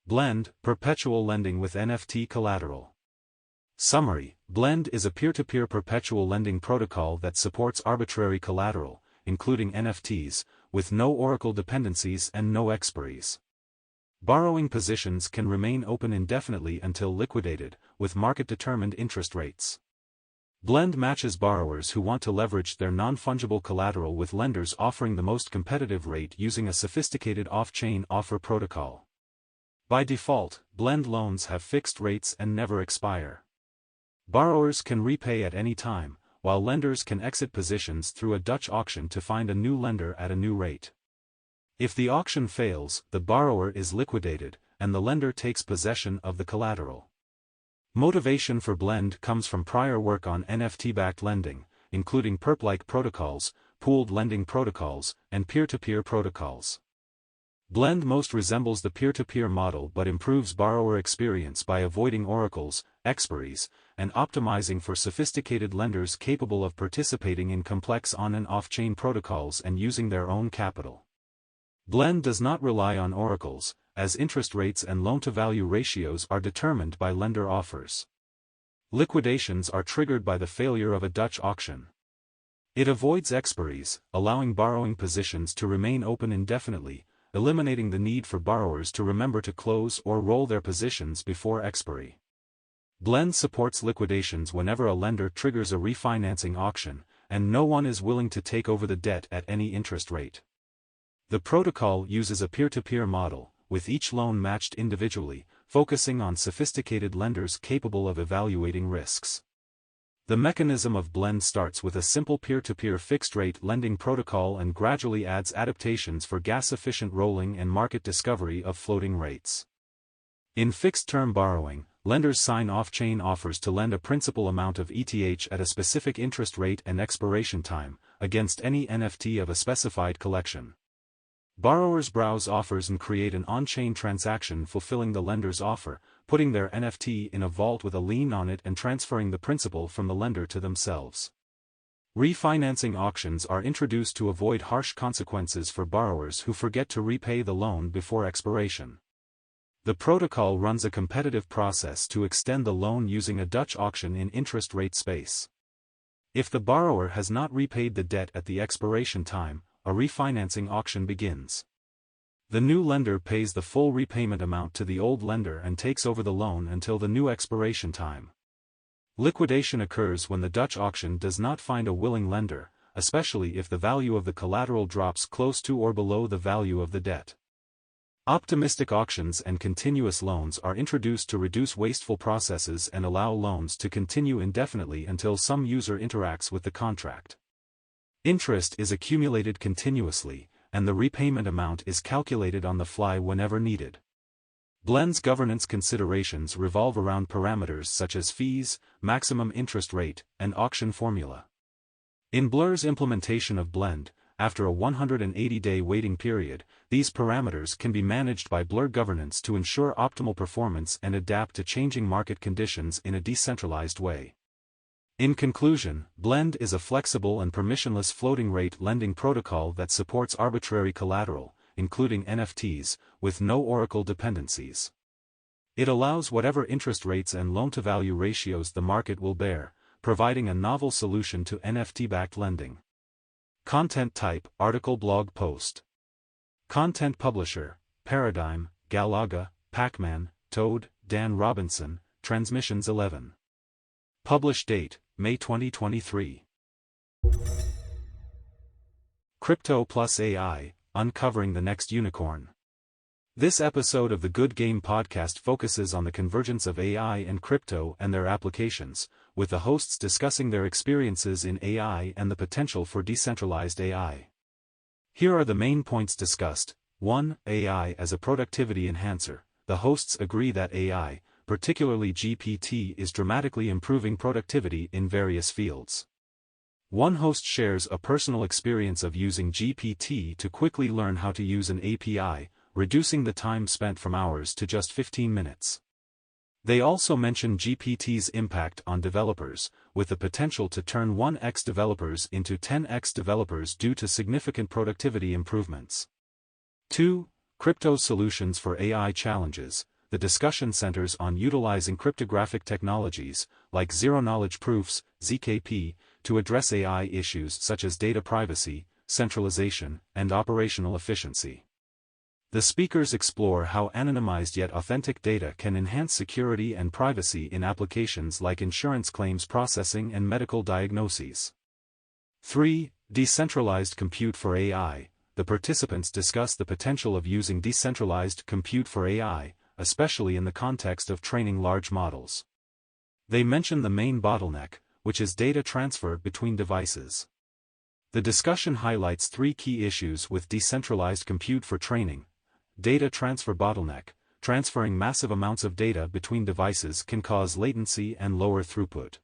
Blend, perpetual lending with NFT collateral. Summary: Blend is a peer-to-peer perpetual lending protocol that supports arbitrary collateral, including NFTs, with no Oracle dependencies and no expiries. Borrowing positions can remain open indefinitely until liquidated, with market-determined interest rates. Blend matches borrowers who want to leverage their non-fungible collateral with lenders offering the most competitive rate using a sophisticated off-chain offer protocol. By default, Blend loans have fixed rates and never expire. Borrowers can repay at any time, while lenders can exit positions through a Dutch auction to find a new lender at a new rate. If the auction fails, the borrower is liquidated, and the lender takes possession of the collateral. Motivation for Blend comes from prior work on NFT-backed lending, including perp-like protocols, pooled lending protocols, and peer-to-peer protocols. Blend most resembles the peer-to-peer model but improves borrower experience by avoiding oracles, expiries, and optimizing for sophisticated lenders capable of participating in complex on- and off-chain protocols and using their own capital. Blend does not rely on oracles, as interest rates and loan-to-value ratios are determined by lender offers. Liquidations are triggered by the failure of a Dutch auction. It avoids expiries, allowing borrowing positions to remain open indefinitely, eliminating the need for borrowers to remember to close or roll their positions before expiry. Blend supports liquidations whenever a lender triggers a refinancing auction, and no one is willing to take over the debt at any interest rate. The protocol uses a peer-to-peer model, with each loan matched individually, focusing on sophisticated lenders capable of evaluating risks. The mechanism of Blend starts with a simple peer-to-peer fixed-rate lending protocol and gradually adds adaptations for gas-efficient rolling and market discovery of floating rates. In fixed-term borrowing, lenders sign off-chain offers to lend a principal amount of ETH at a specific interest rate and expiration time, against any NFT of a specified collection. Borrowers browse offers and create an on-chain transaction fulfilling the lender's offer, putting their NFT in a vault with a lien on it and transferring the principal from the lender to themselves. Refinancing auctions are introduced to avoid harsh consequences for borrowers who forget to repay the loan before expiration. The protocol runs a competitive process to extend the loan using a Dutch auction in interest rate space. If the borrower has not repaid the debt at the expiration time, a refinancing auction begins. The new lender pays the full repayment amount to the old lender and takes over the loan until the new expiration time. Liquidation occurs when the Dutch auction does not find a willing lender, especially if the value of the collateral drops close to or below the value of the debt. Optimistic auctions and continuous loans are introduced to reduce wasteful processes and allow loans to continue indefinitely until some user interacts with the contract. Interest is accumulated continuously, and the repayment amount is calculated on the fly whenever needed. Blend's governance considerations revolve around parameters such as fees, maximum interest rate, and auction formula. In Blur's implementation of Blend, after a 180-day waiting period, these parameters can be managed by Blur governance to ensure optimal performance and adapt to changing market conditions in a decentralized way. In conclusion, Blend is a flexible and permissionless floating-rate lending protocol that supports arbitrary collateral, including NFTs, with no Oracle dependencies. It allows whatever interest rates and loan-to-value ratios the market will bear, providing a novel solution to NFT-backed lending. Content type: article, blog post. Content publisher: Paradigm, Galaga, Pacman, Toad, Dan Robinson, Transmissions 11. Publish date: May 2023. Crypto plus AI, uncovering the next unicorn. This episode of the Good Game podcast focuses on the convergence of AI and crypto and their applications, with the hosts discussing their experiences in AI and the potential for decentralized AI. Here are the main points discussed. 1. AI as a productivity enhancer. The hosts agree that AI, particularly GPT, is dramatically improving productivity in various fields. One host shares a personal experience of using GPT to quickly learn how to use an API, reducing the time spent from hours to just 15 minutes. They also mention GPT's impact on developers, with the potential to turn 1x developers into 10x developers due to significant productivity improvements. 2. Crypto solutions for AI challenges. the discussion centers on utilizing cryptographic technologies, like zero-knowledge proofs, ZKP, to address AI issues such as data privacy, centralization, and operational efficiency. The speakers explore how anonymized yet authentic data can enhance security and privacy in applications like insurance claims processing and medical diagnoses. 3. Decentralized compute for AI. The participants discuss the potential of using decentralized compute for AI, especially in the context of training large models. They mention the main bottleneck, which is data transfer between devices. The discussion highlights 3 key issues with decentralized compute for training. Data transfer bottleneck. Transferring massive amounts of data between devices can cause latency and lower throughput.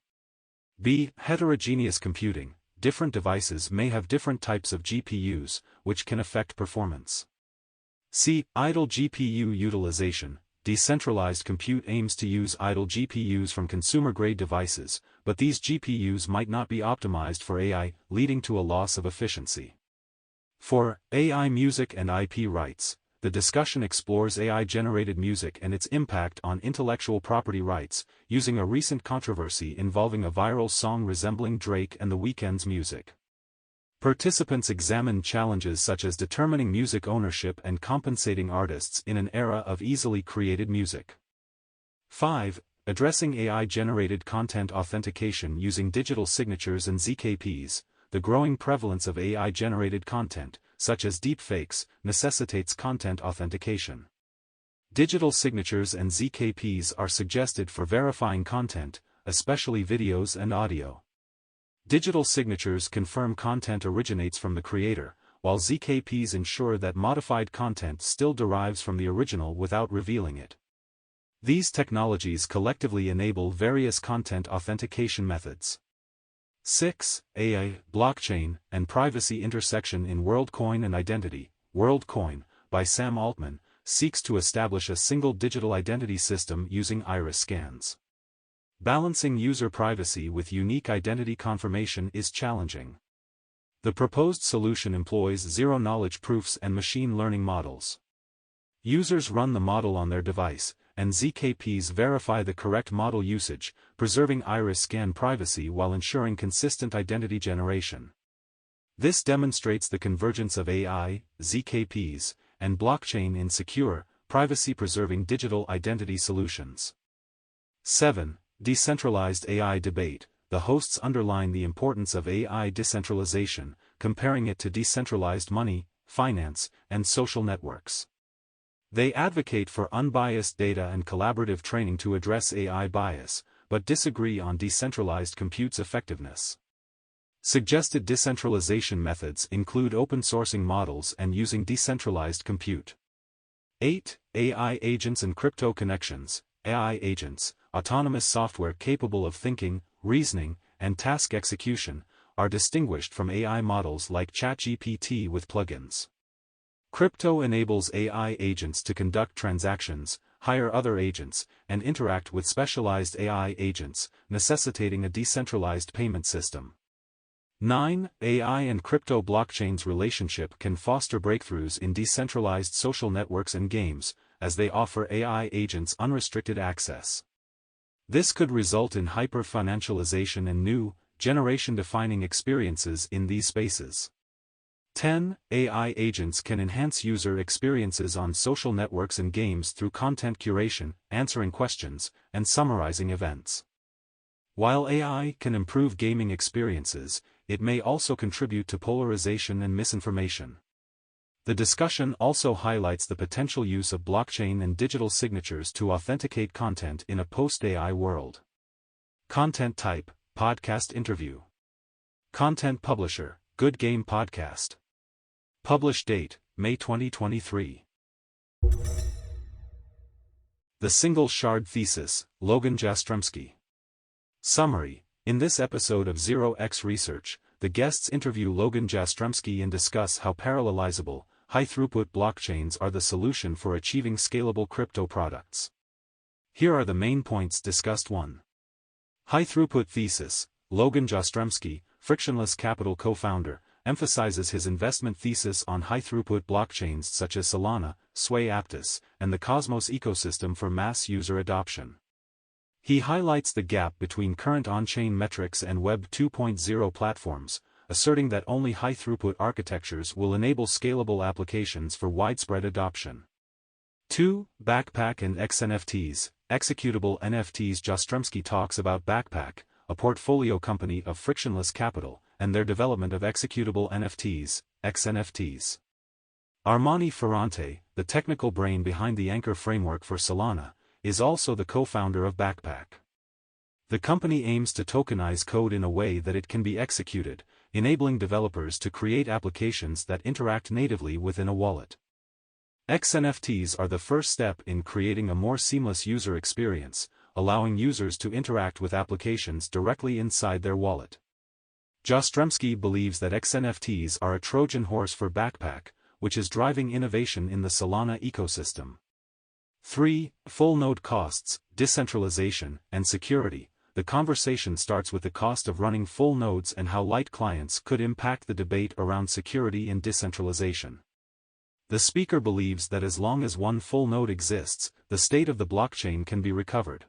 B. Heterogeneous computing. Different devices may have different types of GPUs, which can affect performance. C. Idle GPU utilization. Decentralized compute aims to use idle GPUs from consumer-grade devices, but these GPUs might not be optimized for AI, leading to a loss of efficiency. 4. AI music and IP rights. The discussion explores AI-generated music and its impact on intellectual property rights, using a recent controversy involving a viral song resembling Drake and The Weeknd's music. Participants examined challenges such as determining music ownership and compensating artists in an era of easily created music. 5. Addressing AI-generated content authentication using digital signatures and ZKPs. The growing prevalence of AI-generated content, such as deepfakes, necessitates content authentication. Digital signatures and ZKPs are suggested for verifying content, especially videos and audio. Digital signatures confirm content originates from the creator, while ZKPs ensure that modified content still derives from the original without revealing it. These technologies collectively enable various content authentication methods. 6. AI, blockchain, and privacy intersection in WorldCoin and identity. WorldCoin, by Sam Altman, seeks to establish a single digital identity system using iris scans. Balancing user privacy with unique identity confirmation is challenging. The proposed solution employs zero-knowledge proofs and machine learning models. Users run the model on their device, and ZKPs verify the correct model usage, preserving iris scan privacy while ensuring consistent identity generation. This demonstrates the convergence of AI, ZKPs, and blockchain in secure, privacy-preserving digital identity solutions. 7. Decentralized AI debate. The hosts underline the importance of AI decentralization, comparing it to decentralized money, finance, and social networks. They advocate for unbiased data and collaborative training to address AI bias, but disagree on decentralized compute's effectiveness. Suggested decentralization methods include open-sourcing models and using decentralized compute. 8. AI agents and crypto connections. AI agents, autonomous software capable of thinking, reasoning, and task execution, are distinguished from AI models like ChatGPT with plugins. Crypto enables AI agents to conduct transactions, hire other agents, and interact with specialized AI agents, necessitating a decentralized payment system. 9. AI and crypto blockchains relationship can foster breakthroughs in decentralized social networks and games, as they offer AI agents unrestricted access. This could result in hyper-financialization and new, generation-defining experiences in these spaces. 10. AI agents can enhance user experiences on social networks and games through content curation, answering questions, and summarizing events. While AI can improve gaming experiences, it may also contribute to polarization and misinformation. The discussion also highlights the potential use of blockchain and digital signatures to authenticate content in a post-AI world. Content type, podcast interview. Content publisher, Good Game Podcast. Publish date, May 2023. The Single Shard Thesis, Logan Jastremski. Summary. In this episode of 0x Research, the guests interview Logan Jastremski and discuss how parallelizable, high-throughput blockchains are the solution for achieving scalable crypto products. Here are the main points discussed. 1. High-throughput thesis. Logan Jastremski, Frictionless Capital co-founder, emphasizes his investment thesis on high-throughput blockchains such as Solana, Sway Aptos, and the Cosmos ecosystem for mass user adoption. He highlights the gap between current on-chain metrics and Web 2.0 platforms, asserting that only high-throughput architectures will enable scalable applications for widespread adoption. 2. Backpack and XNFTs, Executable NFTs. Jastrzębski talks about Backpack, a portfolio company of frictionless capital, and their development of executable NFTs, XNFTs. Armani Ferrante, the technical brain behind the Anchor framework for Solana, is also the co-founder of Backpack. The company aims to tokenize code in a way that it can be executed, enabling developers to create applications that interact natively within a wallet. XNFTs are the first step in creating a more seamless user experience, allowing users to interact with applications directly inside their wallet. Jastrzębski believes that XNFTs are a Trojan horse for Backpack, which is driving innovation in the Solana ecosystem. 3. Full node costs, decentralization, and security. The conversation starts with the cost of running full nodes and how light clients could impact the debate around security and decentralization. The speaker believes that as long as one full node exists, the state of the blockchain can be recovered.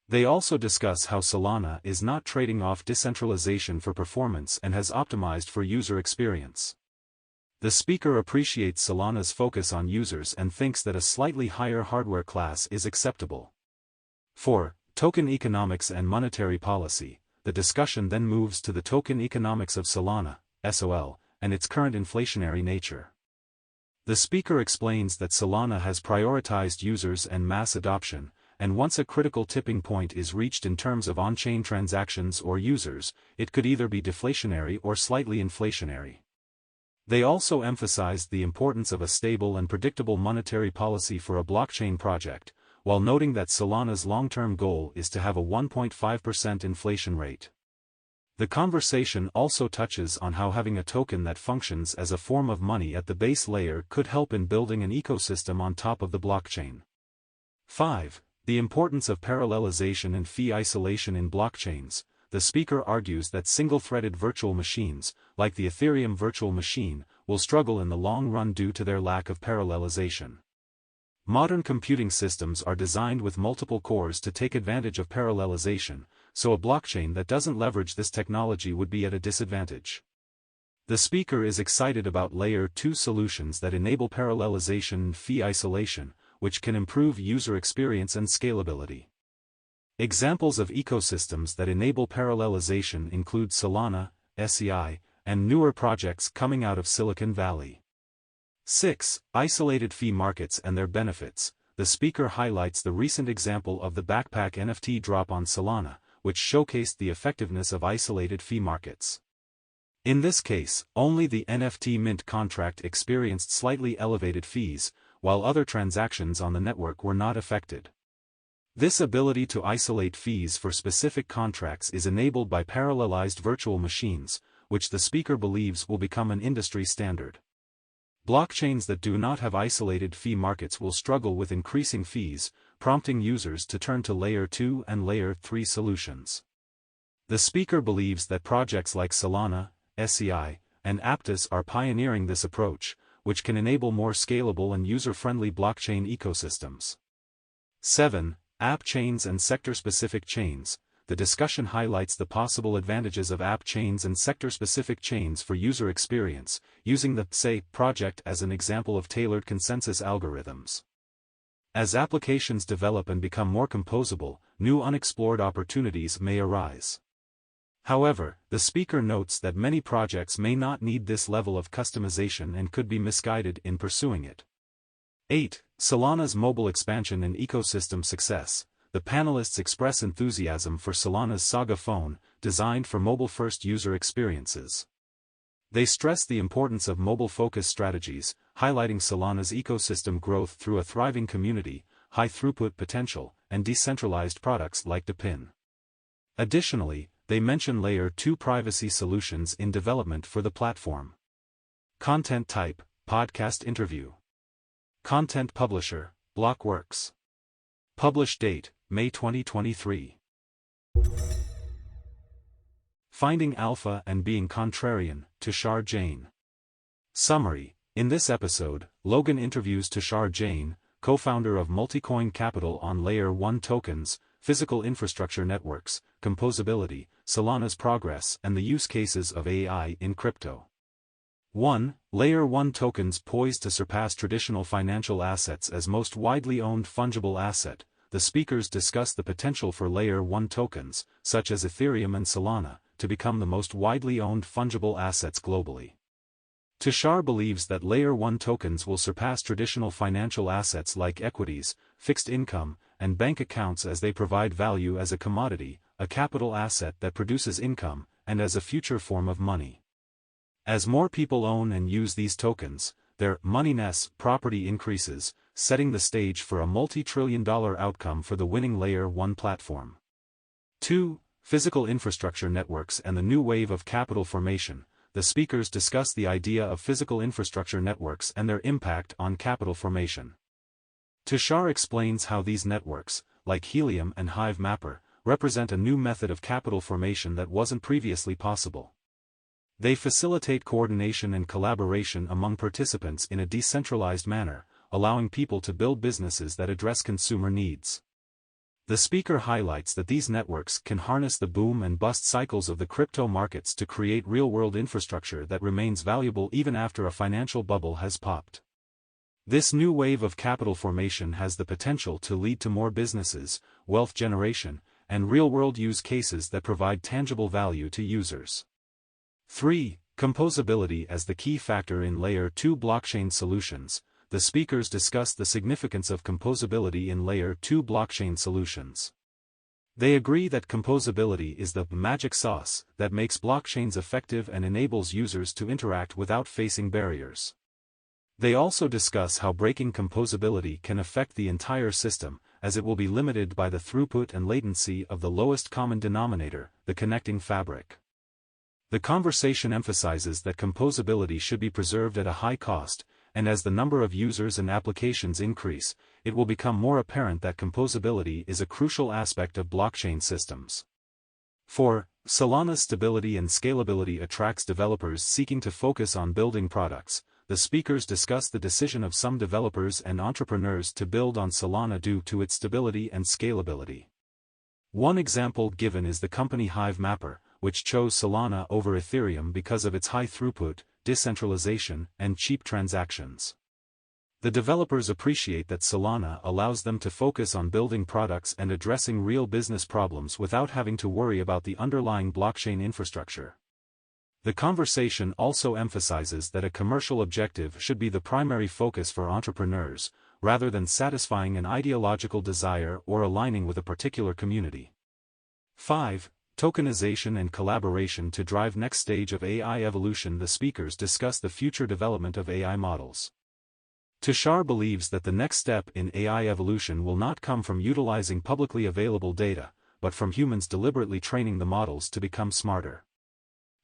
They also discuss how Solana is not trading off decentralization for performance and has optimized for user experience. The speaker appreciates Solana's focus on users and thinks that a slightly higher hardware class is acceptable. 4. Token economics and monetary policy. The discussion then moves to the token economics of Solana, SOL, and its current inflationary nature. The speaker explains that Solana has prioritized users and mass adoption, and once a critical tipping point is reached in terms of on-chain transactions or users, it could either be deflationary or slightly inflationary. They also emphasized the importance of a stable and predictable monetary policy for a blockchain project, while noting that Solana's long-term goal is to have a 1.5% inflation rate. The conversation also touches on how having a token that functions as a form of money at the base layer could help in building an ecosystem on top of the blockchain. 5. The importance of parallelization and fee isolation in blockchains. The speaker argues that single-threaded virtual machines, like the Ethereum virtual machine, will struggle in the long run due to their lack of parallelization. Modern computing systems are designed with multiple cores to take advantage of parallelization, so a blockchain that doesn't leverage this technology would be at a disadvantage. The speaker is excited about Layer 2 solutions that enable parallelization and fee isolation, which can improve user experience and scalability. Examples of ecosystems that enable parallelization include Solana, SEI, and newer projects coming out of Silicon Valley. 6. Isolated fee markets and their benefits. The speaker highlights the recent example of the Backpack NFT drop on Solana, which showcased the effectiveness of isolated fee markets. In this case, only the NFT mint contract experienced slightly elevated fees, while other transactions on the network were not affected. This ability to isolate fees for specific contracts is enabled by parallelized virtual machines, which the speaker believes will become an industry standard. Blockchains that do not have isolated fee markets will struggle with increasing fees, prompting users to turn to Layer 2 and Layer 3 solutions. The speaker believes that projects like Solana, SEI, and Aptos are pioneering this approach, which can enable more scalable and user-friendly blockchain ecosystems. 7. App chains and sector-specific chains. The discussion highlights the possible advantages of app chains and sector-specific chains for user experience, using the Say project as an example of tailored consensus algorithms. As applications develop and become more composable, new unexplored opportunities may arise. However, the speaker notes that many projects may not need this level of customization and could be misguided in pursuing it. 8. Solana's mobile expansion and ecosystem success. The panelists express enthusiasm for Solana's Saga phone, designed for mobile-first user experiences. They stress the importance of mobile-focused strategies, highlighting Solana's ecosystem growth through a thriving community, high throughput potential, and decentralized products like DePIN. Additionally, they mention Layer 2 privacy solutions in development for the platform. Content type, podcast interview. Content publisher, Blockworks. Publish date, May 2023. Finding Alpha and Being Contrarian, Tushar Jain. Summary: in this episode, Logan interviews Tushar Jain, co-founder of Multicoin Capital on Layer 1 tokens, physical infrastructure networks, composability, Solana's progress and the use cases of AI in crypto. 1. Layer 1 tokens poised to surpass traditional financial assets as most widely owned fungible asset. The speakers discuss the potential for Layer 1 tokens, such as Ethereum and Solana, to become the most widely owned fungible assets globally. Tushar believes that Layer 1 tokens will surpass traditional financial assets like equities, fixed income, and bank accounts as they provide value as a commodity, a capital asset that produces income, and as a future form of money. As more people own and use these tokens, their moneyness property increases, setting the stage for a multi-trillion-dollar outcome for the winning Layer 1 platform. 2. Physical infrastructure networks and the new wave of capital formation. The speakers discuss the idea of physical infrastructure networks and their impact on capital formation. Tushar explains how these networks, like Helium and Hive Mapper, represent a new method of capital formation that wasn't previously possible. They facilitate coordination and collaboration among participants in a decentralized manner, allowing people to build businesses that address consumer needs. The speaker highlights that these networks can harness the boom and bust cycles of the crypto markets to create real-world infrastructure that remains valuable even after a financial bubble has popped. This new wave of capital formation has the potential to lead to more businesses, wealth generation, and real-world use cases that provide tangible value to users. 3. Composability as the key factor in Layer 2 blockchain solutions. The speakers discuss the significance of composability in Layer 2 blockchain solutions. They agree that composability is the magic sauce that makes blockchains effective and enables users to interact without facing barriers. They also discuss how breaking composability can affect the entire system, as it will be limited by the throughput and latency of the lowest common denominator, the connecting fabric. The conversation emphasizes that composability should be preserved at a high cost, and as the number of users and applications increase, it will become more apparent that composability is a crucial aspect of blockchain systems. 4. Solana's stability and scalability attracts developers seeking to focus on building products. The speakers discuss the decision of some developers and entrepreneurs to build on Solana due to its stability and scalability. One example given is the company Hive Mapper, which chose Solana over Ethereum because of its high throughput, decentralization, and cheap transactions. The developers appreciate that Solana allows them to focus on building products and addressing real business problems without having to worry about the underlying blockchain infrastructure. The conversation also emphasizes that a commercial objective should be the primary focus for entrepreneurs, rather than satisfying an ideological desire or aligning with a particular community. 5. Tokenization and collaboration to drive next stage of AI evolution. The speakers discuss the future development of AI models. Tushar believes that the next step in AI evolution will not come from utilizing publicly available data, but from humans deliberately training the models to become smarter.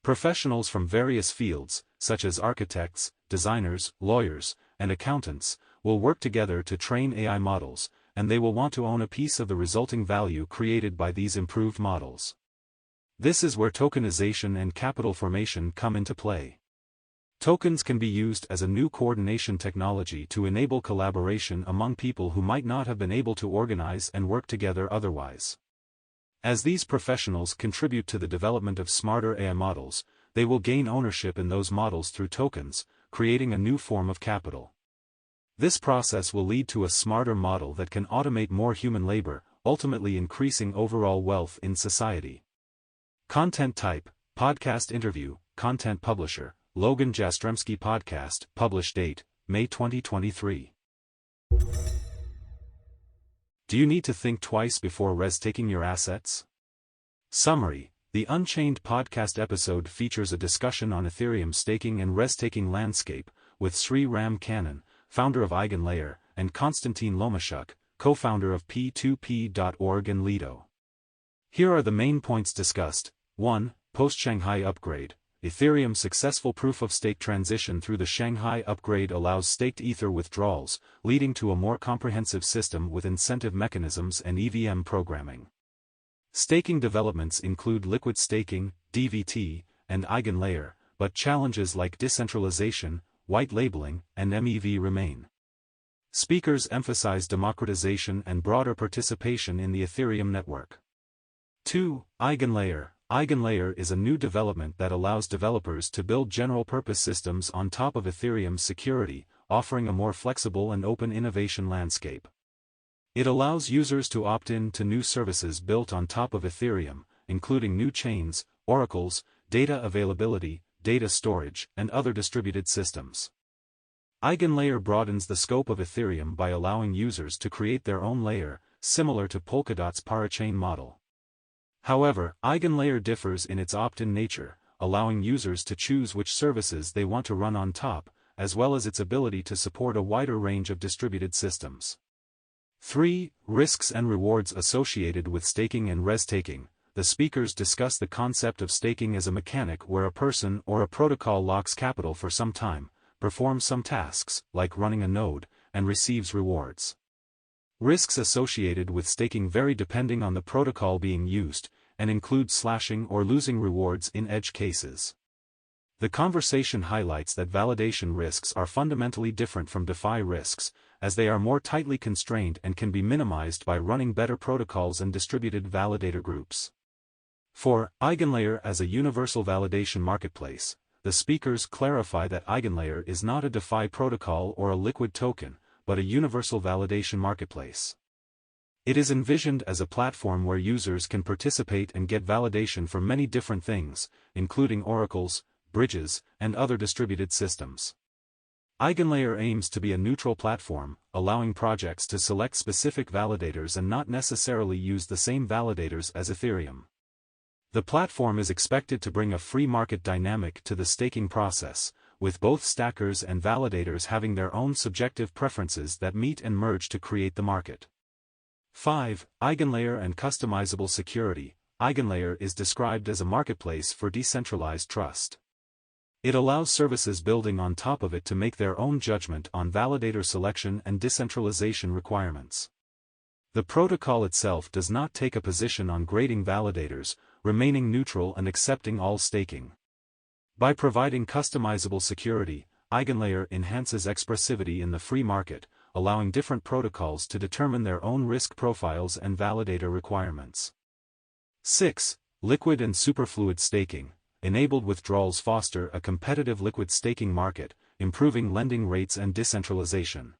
Professionals from various fields, such as architects, designers, lawyers, and accountants, will work together to train AI models, and they will want to own a piece of the resulting value created by these improved models. This is where tokenization and capital formation come into play. Tokens can be used as a new coordination technology to enable collaboration among people who might not have been able to organize and work together otherwise. As these professionals contribute to the development of smarter AI models, they will gain ownership in those models through tokens, creating a new form of capital. This process will lead to a smarter model that can automate more human labor, ultimately increasing overall wealth in society. Content type, podcast interview, content publisher, Logan Jastremski podcast, published date, May 2023. Do you need to think twice before res-taking your assets? Summary: the Unchained podcast episode features a discussion on Ethereum staking and res-taking landscape, with Sri Ram Kannan, founder of EigenLayer, and Konstantin Lomashuk, co-founder of P2P.org and Lido. Here are the main points discussed. 1. Post-Shanghai upgrade. Ethereum's successful proof-of-stake transition through the Shanghai upgrade allows staked Ether withdrawals, leading to a more comprehensive system with incentive mechanisms and EVM programming. Staking developments include liquid staking, DVT, and eigenlayer, but challenges like decentralization, white labeling, and MEV remain. Speakers emphasize democratization and broader participation in the Ethereum network. 2. Eigenlayer. Eigenlayer is a new development that allows developers to build general-purpose systems on top of Ethereum's security, offering a more flexible and open innovation landscape. It allows users to opt in to new services built on top of Ethereum, including new chains, oracles, data availability, data storage, and other distributed systems. Eigenlayer broadens the scope of Ethereum by allowing users to create their own layer, similar to Polkadot's parachain model. However, Eigenlayer differs in its opt-in nature, allowing users to choose which services they want to run on top, as well as its ability to support a wider range of distributed systems. 3. Risks and rewards associated with staking and res-staking. The speakers discuss the concept of staking as a mechanic where a person or a protocol locks capital for some time, performs some tasks, like running a node, and receives rewards. Risks associated with staking vary depending on the protocol being used, and include slashing or losing rewards in edge cases. The conversation highlights that validation risks are fundamentally different from DeFi risks, as they are more tightly constrained and can be minimized by running better protocols and distributed validator groups. 4. Eigenlayer as a universal validation marketplace. The speakers clarify that Eigenlayer is not a DeFi protocol or a liquid token, but a universal validation marketplace. It is envisioned as a platform where users can participate and get validation for many different things, including oracles, bridges, and other distributed systems. Eigenlayer aims to be a neutral platform, allowing projects to select specific validators and not necessarily use the same validators as Ethereum. The platform is expected to bring a free market dynamic to the staking process, with both stackers and validators having their own subjective preferences that meet and merge to create the market. 5. Eigenlayer and customizable security. Eigenlayer is described as a marketplace for decentralized trust. It allows services building on top of it to make their own judgment on validator selection and decentralization requirements. The protocol itself does not take a position on grading validators, remaining neutral and accepting all staking. By providing customizable security, Eigenlayer enhances expressivity in the free market, allowing different protocols to determine their own risk profiles and validator requirements. 6. Liquid and superfluid staking. Enabled withdrawals foster a competitive liquid staking market, improving lending rates and decentralization.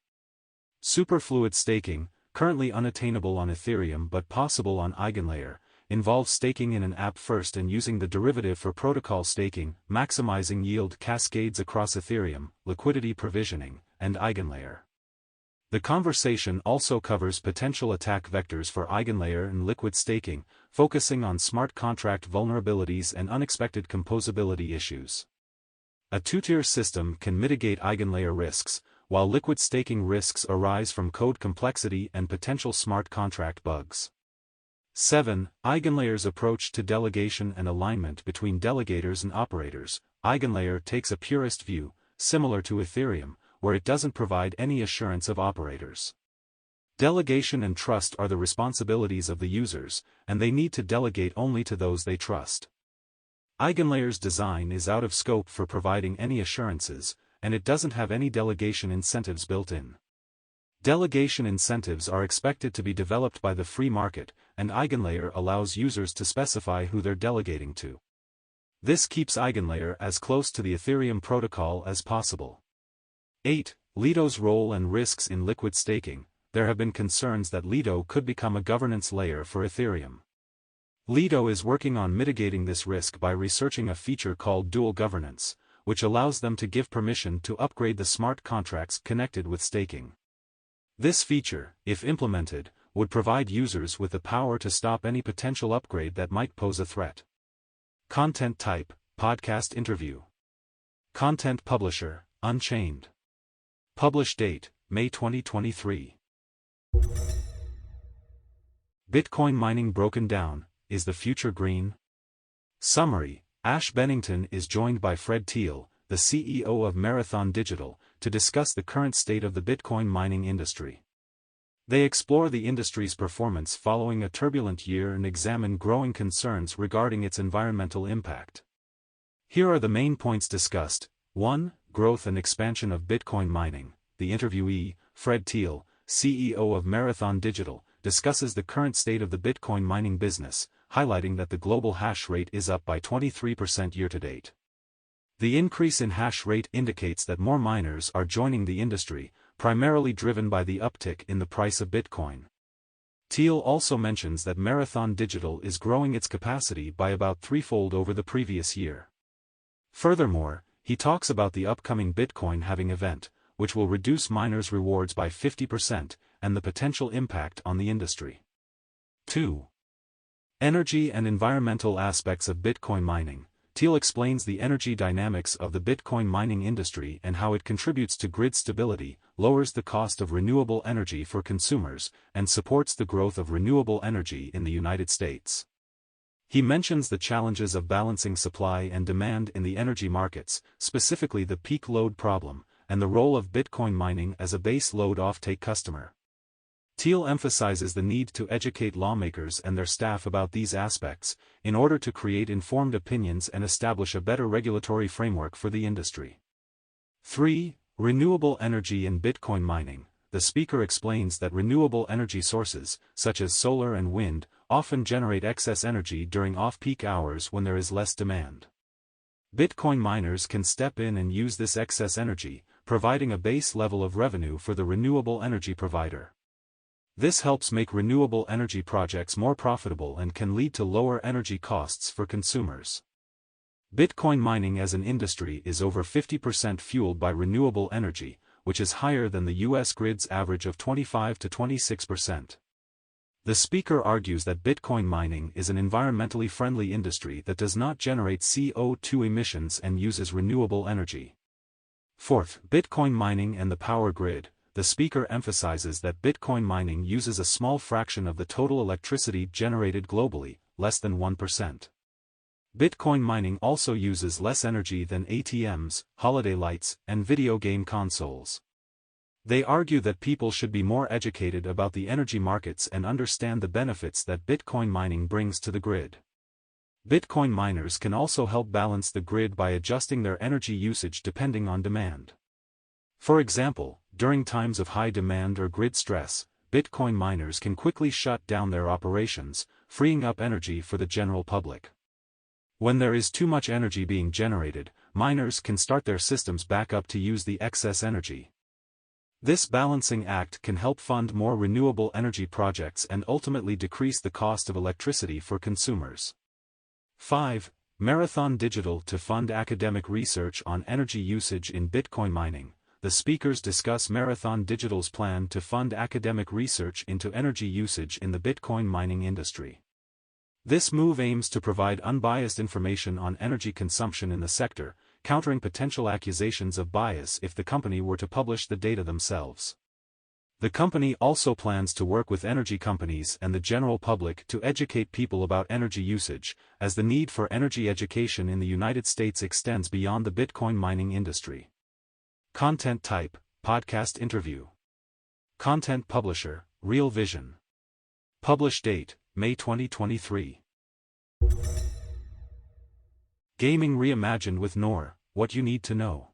Superfluid staking, currently unattainable on Ethereum but possible on Eigenlayer, involves staking in an app first and using the derivative for protocol staking, maximizing yield cascades across Ethereum, liquidity provisioning, and Eigenlayer. The conversation also covers potential attack vectors for Eigenlayer and liquid staking, focusing on smart contract vulnerabilities and unexpected composability issues. A two-tier system can mitigate Eigenlayer risks, while liquid staking risks arise from code complexity and potential smart contract bugs. 7. Eigenlayer's approach to delegation and alignment between delegators and operators. Eigenlayer takes a purist view, similar to Ethereum, where it doesn't provide any assurance of operators. Delegation and trust are the responsibilities of the users, and they need to delegate only to those they trust. Eigenlayer's design is out of scope for providing any assurances, and it doesn't have any delegation incentives built in. Delegation incentives are expected to be developed by the free market, and Eigenlayer allows users to specify who they're delegating to. This keeps Eigenlayer as close to the Ethereum protocol as possible. 8. Lido's role and risks in liquid staking. There have been concerns that Lido could become a governance layer for Ethereum. Lido is working on mitigating this risk by researching a feature called dual governance, which allows them to give permission to upgrade the smart contracts connected with staking. This feature, if implemented, would provide users with the power to stop any potential upgrade that might pose a threat. Content type, podcast interview. Content publisher, Unchained. Publish date, May 2023. Bitcoin mining broken down, is the future green? Summary: Ash Bennington is joined by Fred Thiel, the CEO of Marathon Digital, to discuss the current state of the Bitcoin mining industry. They explore the industry's performance following a turbulent year and examine growing concerns regarding its environmental impact. Here are the main points discussed. 1. Growth and expansion of Bitcoin mining. The interviewee, Fred Thiel, CEO of Marathon Digital, discusses the current state of the Bitcoin mining business, highlighting that the global hash rate is up by 23% year-to-date. The increase in hash rate indicates that more miners are joining the industry, primarily driven by the uptick in the price of Bitcoin. Thiel also mentions that Marathon Digital is growing its capacity by about threefold over the previous year. Furthermore, he talks about the upcoming Bitcoin halving event, which will reduce miners' rewards by 50%, and the potential impact on the industry. 2. Energy and environmental aspects of Bitcoin mining. Thiel explains the energy dynamics of the Bitcoin mining industry and how it contributes to grid stability, lowers the cost of renewable energy for consumers, and supports the growth of renewable energy in the United States. He mentions the challenges of balancing supply and demand in the energy markets, specifically the peak load problem, and the role of Bitcoin mining as a base load offtake customer. Thiel emphasizes the need to educate lawmakers and their staff about these aspects, in order to create informed opinions and establish a better regulatory framework for the industry. 3. Renewable energy in Bitcoin mining. The speaker explains that renewable energy sources, such as solar and wind, often generate excess energy during off-peak hours when there is less demand. Bitcoin miners can step in and use this excess energy, providing a base level of revenue for the renewable energy provider. This helps make renewable energy projects more profitable and can lead to lower energy costs for consumers. Bitcoin mining as an industry is over 50% fueled by renewable energy, which is higher than the U.S. grid's average of 25 to 26%. The speaker argues that Bitcoin mining is an environmentally friendly industry that does not generate CO2 emissions and uses renewable energy. 4th, Bitcoin mining and the power grid. The speaker emphasizes that Bitcoin mining uses a small fraction of the total electricity generated globally, less than 1%. Bitcoin mining also uses less energy than ATMs, holiday lights, and video game consoles. They argue that people should be more educated about the energy markets and understand the benefits that Bitcoin mining brings to the grid. Bitcoin miners can also help balance the grid by adjusting their energy usage depending on demand. For example, during times of high demand or grid stress, Bitcoin miners can quickly shut down their operations, freeing up energy for the general public. When there is too much energy being generated, miners can start their systems back up to use the excess energy. This balancing act can help fund more renewable energy projects and ultimately decrease the cost of electricity for consumers. 5. Marathon Digital to fund academic research on energy usage in Bitcoin mining. The speakers discuss Marathon Digital's plan to fund academic research into energy usage in the Bitcoin mining industry. This move aims to provide unbiased information on energy consumption in the sector, countering potential accusations of bias if the company were to publish the data themselves. The company also plans to work with energy companies and the general public to educate people about energy usage, as the need for energy education in the United States extends beyond the Bitcoin mining industry. Content type, podcast interview. Content publisher, Real Vision. Publish date, May 2023. Gaming Reimagined with Noor, What You Need to Know.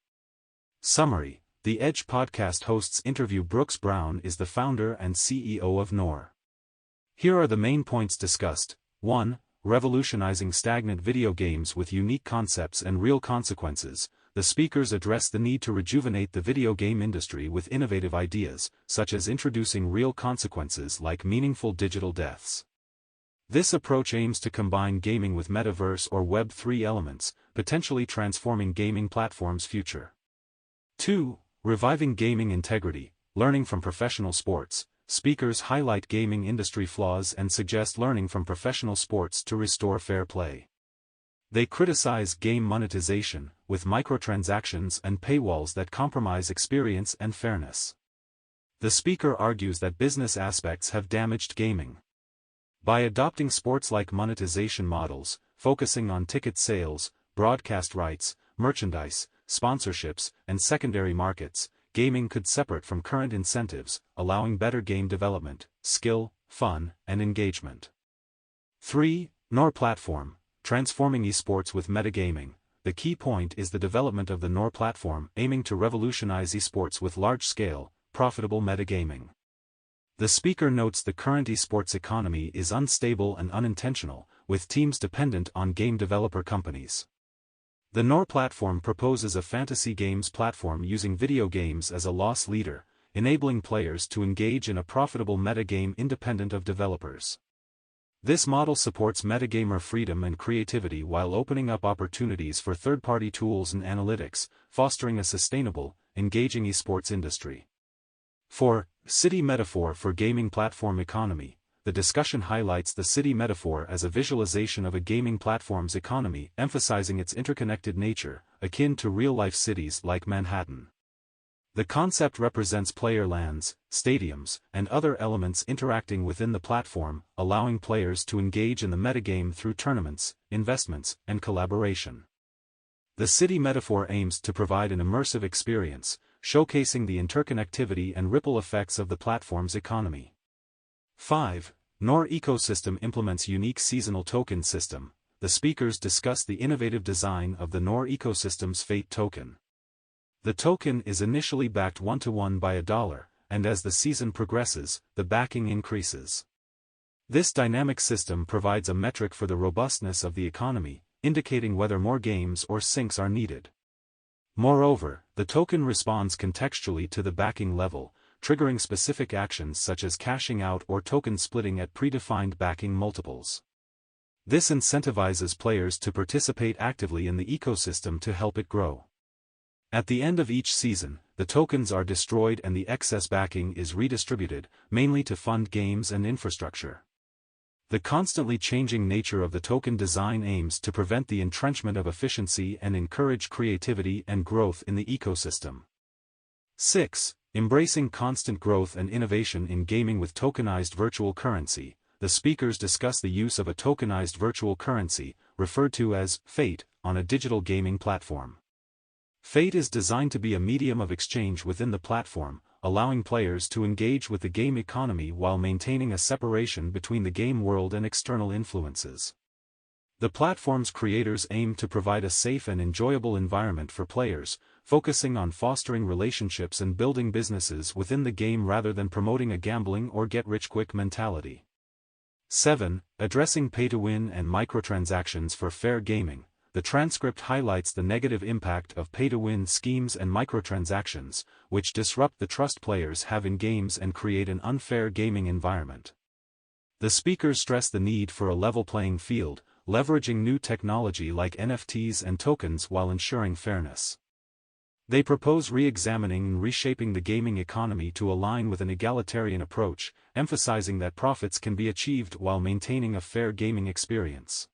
Summary: The Edge podcast hosts interview Brooks Brown is the founder and CEO of Noor. Here are the main points discussed. 1. Revolutionizing stagnant video games with unique concepts and real consequences. The speakers address the need to rejuvenate the video game industry with innovative ideas, such as introducing real consequences like meaningful digital deaths. This approach aims to combine gaming with metaverse or Web3 elements, potentially transforming gaming platforms' future. 2. Reviving gaming integrity, learning from professional sports. Speakers highlight gaming industry flaws and suggest learning from professional sports to restore fair play. They criticize game monetization, with microtransactions and paywalls that compromise experience and fairness. The speaker argues that business aspects have damaged gaming. By adopting sports-like monetization models, focusing on ticket sales, broadcast rights, merchandise, sponsorships, and secondary markets, gaming could separate from current incentives, allowing better game development, skill, fun, and engagement. 3. NOR platform, transforming esports with metagaming. The key point is the development of the NOR platform aiming to revolutionize esports with large-scale, profitable metagaming. The speaker notes the current esports economy is unstable and unintentional, with teams dependent on game developer companies. The NOR platform proposes a fantasy games platform using video games as a loss leader, enabling players to engage in a profitable metagame independent of developers. This model supports metagamer freedom and creativity while opening up opportunities for third-party tools and analytics, fostering a sustainable, engaging esports industry. 4. City metaphor for gaming platform economy. The discussion highlights the city metaphor as a visualization of a gaming platform's economy, emphasizing its interconnected nature, akin to real-life cities like Manhattan. The concept represents player lands, stadiums, and other elements interacting within the platform, allowing players to engage in the metagame through tournaments, investments, and collaboration. The city metaphor aims to provide an immersive experience, showcasing the interconnectivity and ripple effects of the platform's economy. 5. NOR ecosystem implements unique seasonal token system. The speakers discuss the innovative design of the NOR ecosystem's Fate token. The token is initially backed 1-to-1 by $1, and as the season progresses, the backing increases. This dynamic system provides a metric for the robustness of the economy, indicating whether more games or syncs are needed. Moreover, the token responds contextually to the backing level, triggering specific actions such as cashing out or token splitting at predefined backing multiples. This incentivizes players to participate actively in the ecosystem to help it grow. At the end of each season, the tokens are destroyed and the excess backing is redistributed, mainly to fund games and infrastructure. The constantly changing nature of the token design aims to prevent the entrenchment of efficiency and encourage creativity and growth in the ecosystem. 6. Embracing constant growth and innovation in gaming with tokenized virtual currency. The speakers discuss the use of a tokenized virtual currency, referred to as Fate, on a digital gaming platform. Fate is designed to be a medium of exchange within the platform, allowing players to engage with the game economy while maintaining a separation between the game world and external influences. The platform's creators aim to provide a safe and enjoyable environment for players, focusing on fostering relationships and building businesses within the game rather than promoting a gambling or get-rich-quick mentality. 7. Addressing pay-to-win and microtransactions for fair gaming. The transcript highlights the negative impact of pay-to-win schemes and microtransactions, which disrupt the trust players have in games and create an unfair gaming environment. The speakers stress the need for a level playing field, leveraging new technology like NFTs and tokens while ensuring fairness. They propose re-examining and reshaping the gaming economy to align with an egalitarian approach, emphasizing that profits can be achieved while maintaining a fair gaming experience.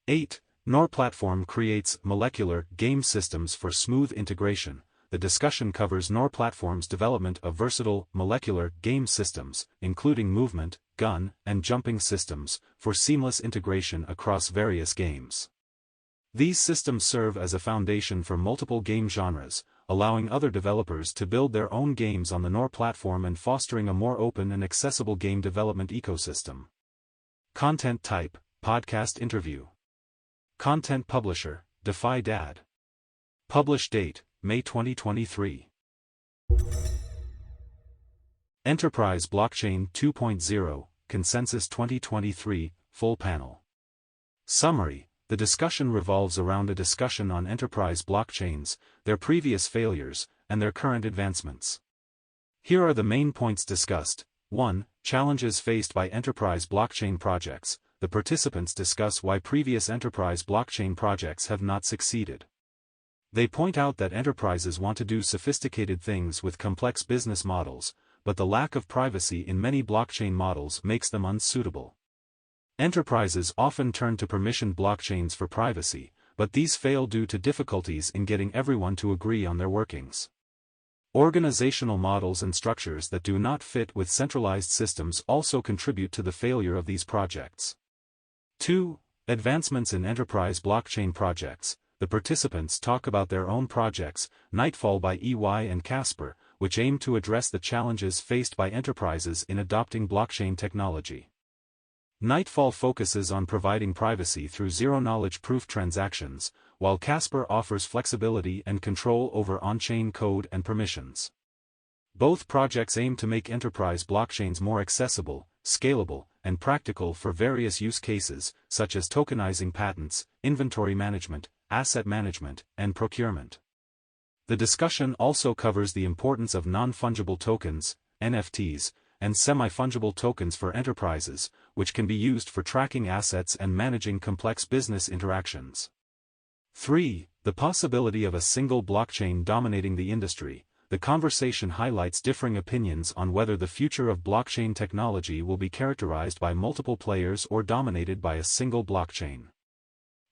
8. NOR platform creates molecular game systems for smooth integration. The discussion covers NOR platform's development of versatile molecular game systems, including movement, gun, and jumping systems, for seamless integration across various games. These systems serve as a foundation for multiple game genres, allowing other developers to build their own games on the NOR platform and fostering a more open and accessible game development ecosystem. Content type: podcast interview. Content publisher: Defy Dad. Publish date: May 2023. Enterprise Blockchain 2.0, Consensus 2023, Full Panel. Summary: the discussion revolves around a discussion on enterprise blockchains, their previous failures, and their current advancements. Here are the main points discussed. 1. Challenges faced by enterprise blockchain projects. The participants discuss why previous enterprise blockchain projects have not succeeded. They point out that enterprises want to do sophisticated things with complex business models, but the lack of privacy in many blockchain models makes them unsuitable. Enterprises often turn to permissioned blockchains for privacy, but these fail due to difficulties in getting everyone to agree on their workings. Organizational models and structures that do not fit with centralized systems also contribute to the failure of these projects. 2. Advancements in enterprise blockchain projects. The participants talk about their own projects, Nightfall by EY and Casper, which aim to address the challenges faced by enterprises in adopting blockchain technology. Nightfall focuses on providing privacy through zero-knowledge proof transactions, while Casper offers flexibility and control over on-chain code and permissions. Both projects aim to make enterprise blockchains more accessible, scalable, and practical for various use cases, such as tokenizing patents, inventory management, asset management, and procurement. The discussion also covers the importance of non-fungible tokens, NFTs, and semi-fungible tokens for enterprises, which can be used for tracking assets and managing complex business interactions. 3. The possibility of a single blockchain dominating the industry. The conversation highlights differing opinions on whether the future of blockchain technology will be characterized by multiple players or dominated by a single blockchain.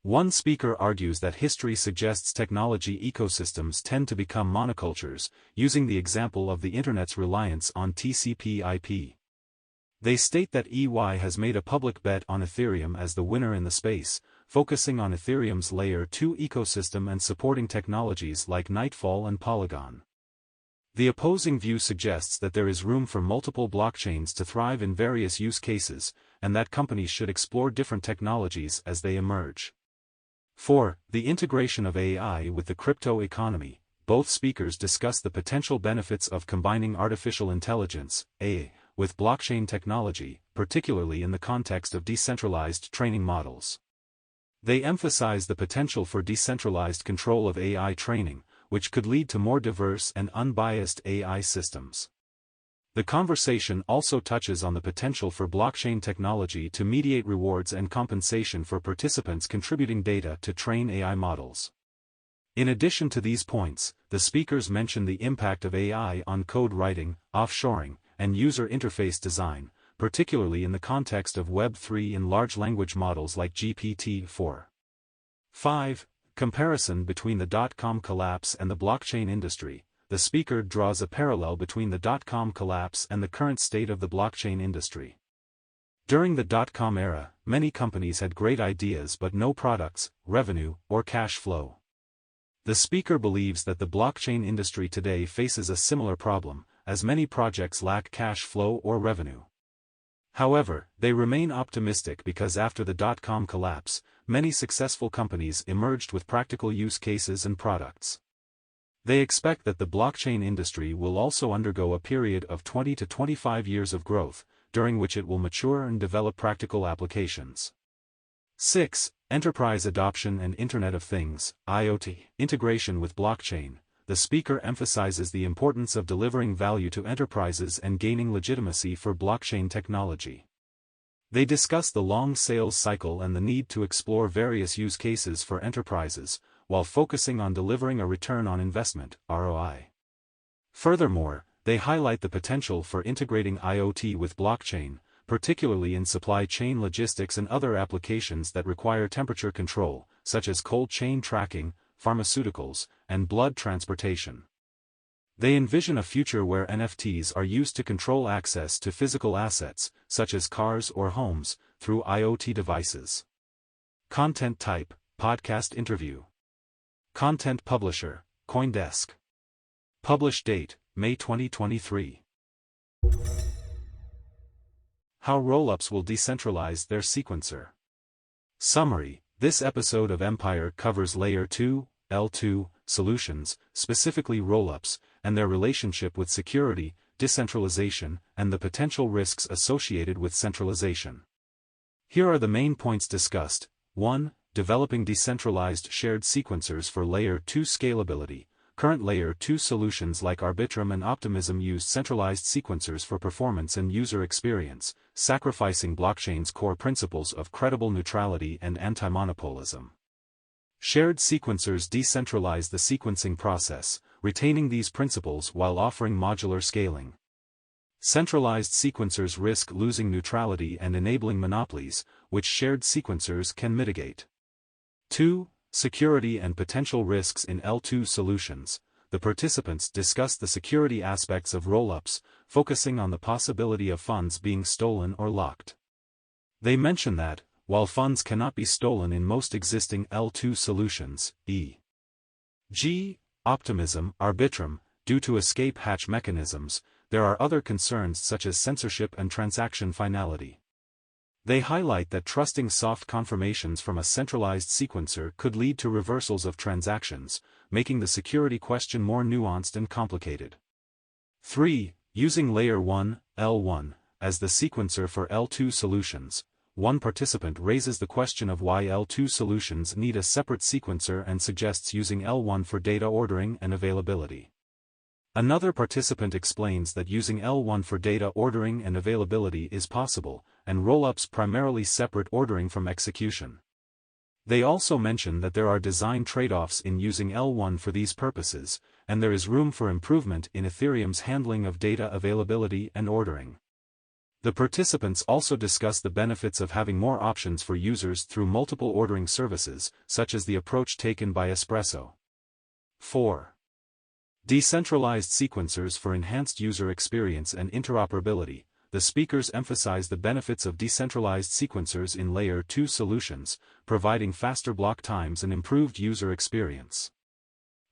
One speaker argues that history suggests technology ecosystems tend to become monocultures, using the example of the Internet's reliance on TCP/IP. They state that EY has made a public bet on Ethereum as the winner in the space, focusing on Ethereum's Layer 2 ecosystem and supporting technologies like Nightfall and Polygon. The opposing view suggests that there is room for multiple blockchains to thrive in various use cases, and that companies should explore different technologies as they emerge. 4. The integration of AI with the crypto economy. Both speakers discuss the potential benefits of combining artificial intelligence, AI, with blockchain technology, particularly in the context of decentralized training models. They emphasize the potential for decentralized control of AI training, which could lead to more diverse and unbiased AI systems. The conversation also touches on the potential for blockchain technology to mediate rewards and compensation for participants contributing data to train AI models. In addition to these points, the speakers mention the impact of AI on code writing, offshoring, and user interface design, particularly in the context of Web3 and large language models like GPT-4. 5. Comparison between the dot-com collapse and the blockchain industry. The speaker draws a parallel between the dot-com collapse and the current state of the blockchain industry. During the dot-com era, many companies had great ideas but no products, revenue, or cash flow. The speaker believes that the blockchain industry today faces a similar problem, as many projects lack cash flow or revenue. However, they remain optimistic because after the dot-com collapse, many successful companies emerged with practical use cases and products. They expect that the blockchain industry will also undergo a period of 20 to 25 years of growth, during which it will mature and develop practical applications. 6. Enterprise adoption and Internet of Things, IoT, integration with blockchain. The speaker emphasizes the importance of delivering value to enterprises and gaining legitimacy for blockchain technology. They discuss the long sales cycle and the need to explore various use cases for enterprises, while focusing on delivering a return on investment, ROI. Furthermore, they highlight the potential for integrating IoT with blockchain, particularly in supply chain logistics and other applications that require temperature control, such as cold chain tracking, pharmaceuticals, and blood transportation. They envision a future where NFTs are used to control access to physical assets, such as cars or homes, through IoT devices. Content type, podcast interview. Content publisher, CoinDesk. Publish date, May 2023. How rollups will decentralize their sequencer. Summary. This episode of Empire covers Layer 2, L2, solutions, specifically rollups, and their relationship with security, decentralization, and the potential risks associated with centralization. Here are the main points discussed. 1. Developing decentralized shared sequencers for Layer 2 scalability. Current Layer 2 solutions like Arbitrum and Optimism use centralized sequencers for performance and user experience, sacrificing blockchain's core principles of credible neutrality and anti-monopolism. Shared sequencers decentralize the sequencing process, retaining these principles while offering modular scaling. Centralized sequencers risk losing neutrality and enabling monopolies, which shared sequencers can mitigate. 2. Security and potential risks in L2 solutions. The participants discuss the security aspects of rollups, focusing on the possibility of funds being stolen or locked. They mention that, while funds cannot be stolen in most existing L2 solutions, e.g., Optimism, Arbitrum, due to escape hatch mechanisms, there are other concerns such as censorship and transaction finality. They highlight that trusting soft confirmations from a centralized sequencer could lead to reversals of transactions, making the security question more nuanced and complicated. 3. Using Layer 1, L1, as the sequencer for L2 solutions. One participant raises the question of why L2 solutions need a separate sequencer and suggests using L1 for data ordering and availability. Another participant explains that using L1 for data ordering and availability is possible, and rollups primarily separate ordering from execution. They also mention that there are design trade-offs in using L1 for these purposes, and there is room for improvement in Ethereum's handling of data availability and ordering. The participants also discuss the benefits of having more options for users through multiple ordering services, such as the approach taken by Espresso. 4. Decentralized sequencers for enhanced user experience and interoperability. The speakers emphasize the benefits of decentralized sequencers in Layer 2 solutions, providing faster block times and improved user experience.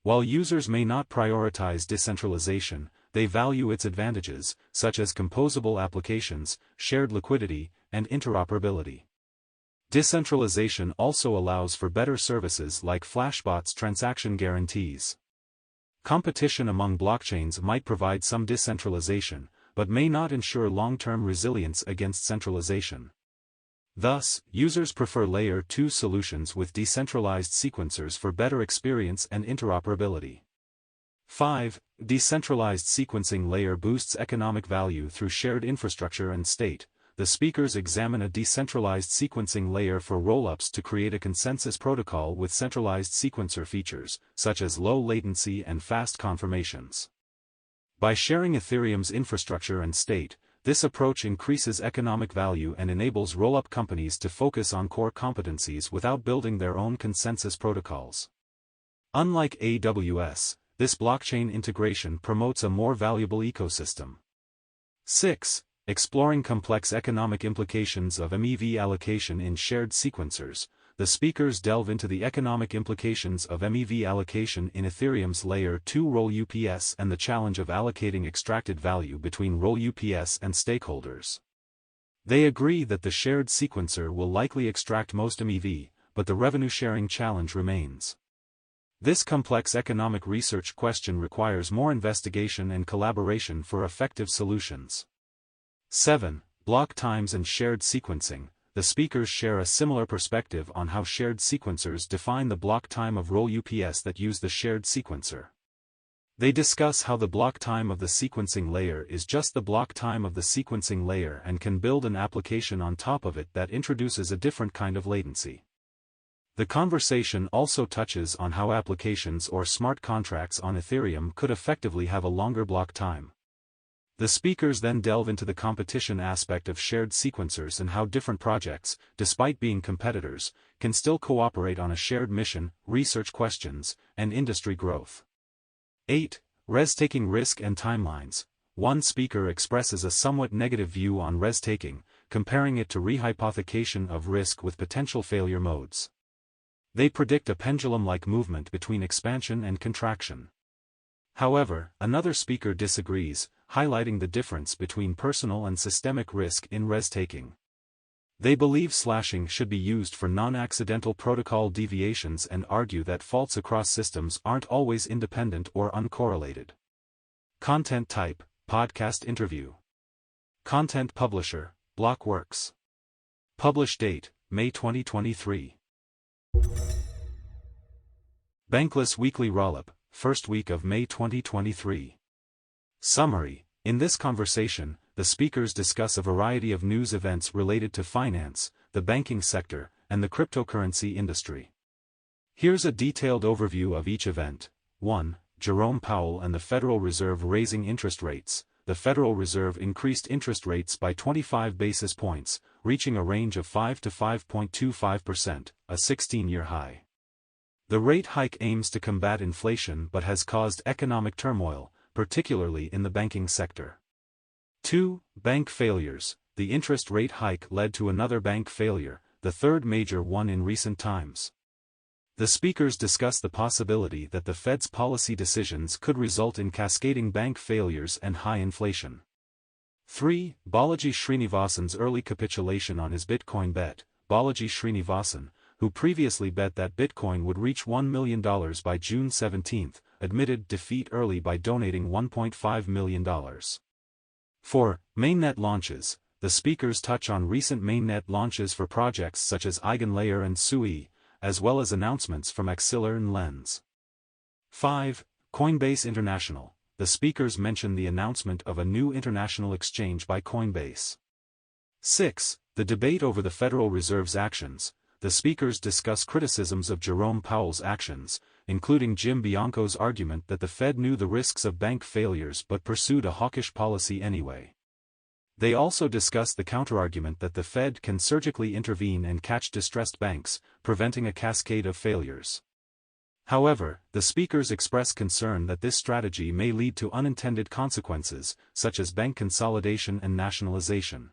While users may not prioritize decentralization, they value its advantages, such as composable applications, shared liquidity, and interoperability. Decentralization also allows for better services like Flashbot's transaction guarantees. Competition among blockchains might provide some decentralization, but may not ensure long-term resilience against centralization. Thus, users prefer Layer 2 solutions with decentralized sequencers for better experience and interoperability. 5. Decentralized sequencing layer boosts economic value through shared infrastructure and state. The speakers examine a decentralized sequencing layer for rollups to create a consensus protocol with centralized sequencer features, such as low latency and fast confirmations. By sharing Ethereum's infrastructure and state, this approach increases economic value and enables rollup companies to focus on core competencies without building their own consensus protocols. Unlike AWS, this blockchain integration promotes a more valuable ecosystem. 6. Exploring complex economic implications of MEV allocation in shared sequencers. The speakers delve into the economic implications of MEV allocation in Ethereum's Layer 2 role UPS and the challenge of allocating extracted value between role UPS and stakeholders. They agree that the shared sequencer will likely extract most MEV, but the revenue-sharing challenge remains. This complex economic research question requires more investigation and collaboration for effective solutions. 7. Block times and shared sequencing. The speakers share a similar perspective on how shared sequencers define the block time of role UPS that use the shared sequencer. They discuss how the block time of the sequencing layer is just the block time of the sequencing layer and can build an application on top of it that introduces a different kind of latency. The conversation also touches on how applications or smart contracts on Ethereum could effectively have a longer block time. The speakers then delve into the competition aspect of shared sequencers and how different projects, despite being competitors, can still cooperate on a shared mission, research questions, and industry growth. 8. Res-taking risk and timelines. One speaker expresses a somewhat negative view on res-taking, comparing it to rehypothecation of risk with potential failure modes. They predict a pendulum-like movement between expansion and contraction. However, another speaker disagrees, highlighting the difference between personal and systemic risk in res-taking. They believe slashing should be used for non-accidental protocol deviations and argue that faults across systems aren't always independent or uncorrelated. Content type, podcast interview. Content publisher, Blockworks. Publish date, May 2023. Bankless Weekly Rollup, first week of May 2023. Summary. In this conversation, the speakers discuss a variety of news events related to finance, the banking sector, and the cryptocurrency industry. Here's a detailed overview of each event. 1. Jerome Powell and the Federal Reserve raising interest rates. The Federal Reserve increased interest rates by 25 basis points, reaching a range of 5 to 5.25%, a 16-year high. The rate hike aims to combat inflation but has caused economic turmoil, particularly in the banking sector. 2. Bank failures. The interest rate hike led to another bank failure, the third major one in recent times. The speakers discuss the possibility that the Fed's policy decisions could result in cascading bank failures and high inflation. 3. Balaji Srinivasan's early capitulation on his Bitcoin bet. Balaji Srinivasan, who previously bet that Bitcoin would reach $1 million by June 17, admitted defeat early by donating $1.5 million. 4. Mainnet launches. The speakers touch on recent mainnet launches for projects such as EigenLayer and Sui, as well as announcements from Axelar and Lens. 5. Coinbase International. The speakers mention the announcement of a new international exchange by Coinbase. 6. The debate over the Federal Reserve's actions. The speakers discuss criticisms of Jerome Powell's actions, including Jim Bianco's argument that the Fed knew the risks of bank failures but pursued a hawkish policy anyway. They also discuss the counterargument that the Fed can surgically intervene and catch distressed banks, preventing a cascade of failures. However, the speakers express concern that this strategy may lead to unintended consequences, such as bank consolidation and nationalization.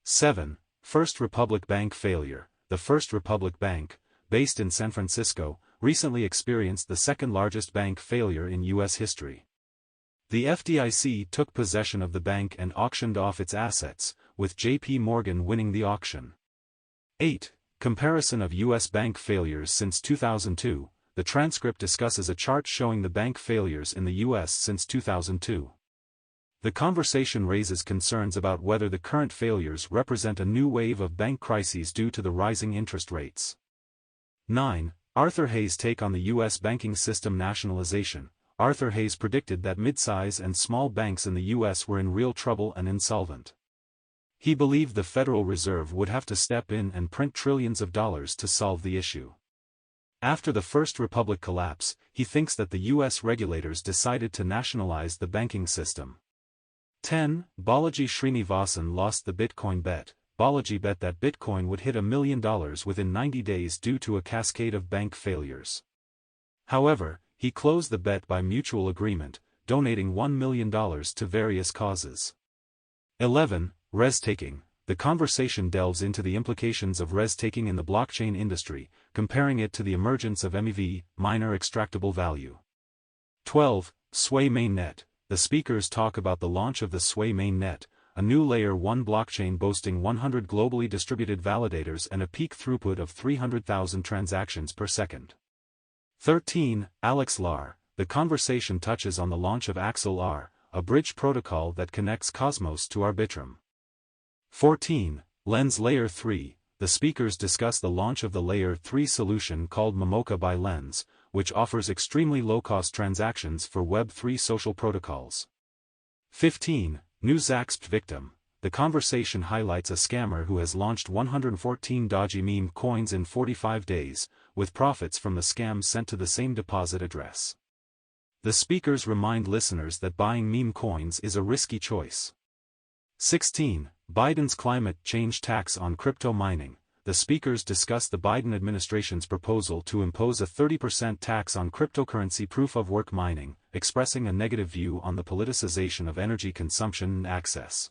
7. First Republic Bank failure. The First Republic Bank, based in San Francisco, recently experienced the second-largest bank failure in U.S. history. The FDIC took possession of the bank and auctioned off its assets, with J.P. Morgan winning the auction. 8. Comparison of U.S. bank failures since 2002. The transcript discusses a chart showing the bank failures in the U.S. since 2002. The conversation raises concerns about whether the current failures represent a new wave of bank crises due to the rising interest rates. 9. Arthur Hayes' take on the U.S. banking system nationalization. Arthur Hayes predicted that mid-size and small banks in the U.S. were in real trouble and insolvent. He believed the Federal Reserve would have to step in and print trillions of dollars to solve the issue. After the First Republic collapse, he thinks that the U.S. regulators decided to nationalize the banking system. 10. Balaji Srinivasan lost the Bitcoin bet. Balaji bet that Bitcoin would hit $1 million within 90 days due to a cascade of bank failures. However, he closed the bet by mutual agreement, donating $1 million to various causes. 11. Res-taking. The conversation delves into the implications of res-taking in the blockchain industry, comparing it to the emergence of MEV, miner extractable value. 12. Sway mainnet. The speakers talk about the launch of the Sway mainnet, a new Layer 1 blockchain boasting 100 globally distributed validators and a peak throughput of 300,000 transactions per second. 13. Axelar. The conversation touches on the launch of Axelar, a bridge protocol that connects Cosmos to Arbitrum. 14. Lens Layer 3. The speakers discuss the launch of the Layer 3 solution called Momoka by Lens, which offers extremely low-cost transactions for Web3 social protocols. 15. New Zaxp victim. The conversation highlights a scammer who has launched 114 dodgy meme coins in 45 days, with profits from the scam sent to the same deposit address. The speakers remind listeners that buying meme coins is a risky choice. 16. Biden's climate change tax on crypto mining. The speakers discuss the Biden administration's proposal to impose a 30% tax on cryptocurrency proof-of-work mining, expressing a negative view on the politicization of energy consumption and access.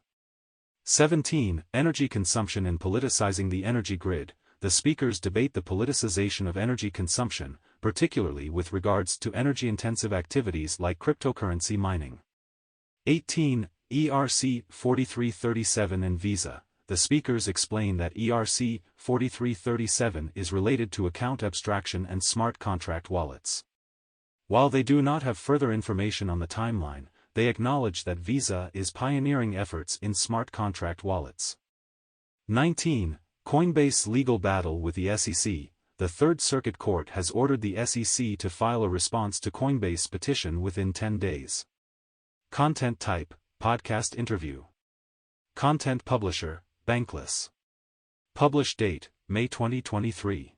17. Energy consumption and politicizing the energy grid. The speakers debate the politicization of energy consumption, particularly with regards to energy-intensive activities like cryptocurrency mining. 18. ERC 4337 and Visa. The speakers explain that ERC 4337 is related to account abstraction and smart contract wallets. While they do not have further information on the timeline, they acknowledge that Visa is pioneering efforts in smart contract wallets. 19. Coinbase legal battle with the SEC. The Third Circuit Court has ordered the SEC to file a response to Coinbase petition within 10 days. Content type, podcast interview. Content publisher, Bankless. Publish date, May 2023.